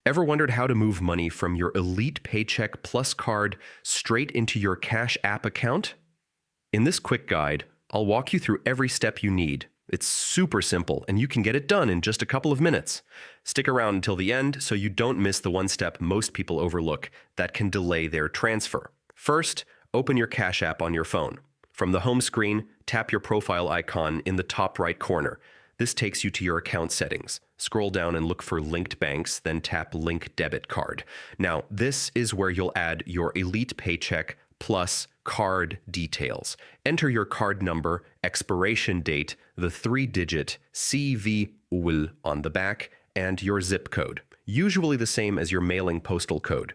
Ever wondered how to move money from your Elite Paycheck Plus card straight into your Cash App account? In this quick guide, I'll walk you through every step you need. It's super simple, and you can get it done in just a couple of minutes. Stick around until the end so you don't miss the one step most people overlook that can delay their transfer. First, open your Cash App on your phone. From the home screen, tap your profile icon in the top right corner. This takes you to your account settings. Scroll down and look for linked banks, then tap Link Debit Card. Now, this is where you'll add your Elite Paycheck Plus card details. Enter your card number, expiration date, the 3-digit CVUL on the back, and your zip code, usually the same as your mailing postal code.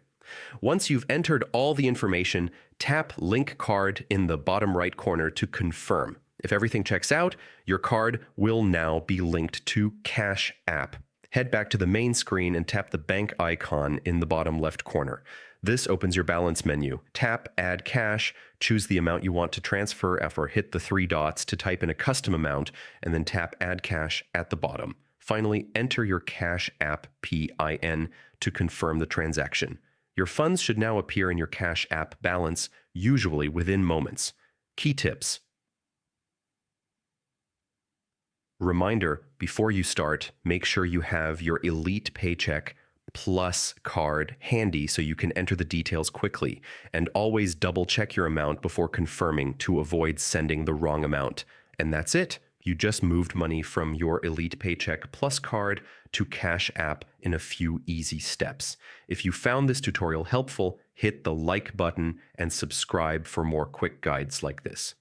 Once you've entered all the information, tap Link Card in the bottom right corner to confirm. If everything checks out, your card will now be linked to Cash App. Head back to the main screen and tap the bank icon in the bottom left corner. This opens your balance menu. Tap Add Cash, choose the amount you want to transfer, or hit the 3 dots to type in a custom amount, and then tap Add Cash at the bottom. Finally, enter your Cash App PIN to confirm the transaction. Your funds should now appear in your Cash App balance, usually within moments. Key tips. Reminder, before you start, make sure you have your Elite Paycheck Plus card handy so you can enter the details quickly, and always double check your amount before confirming to avoid sending the wrong amount. And that's it. You just moved money from your Elite Paycheck Plus card to Cash App in a few easy steps. If you found this tutorial helpful, hit the like button and subscribe for more quick guides like this.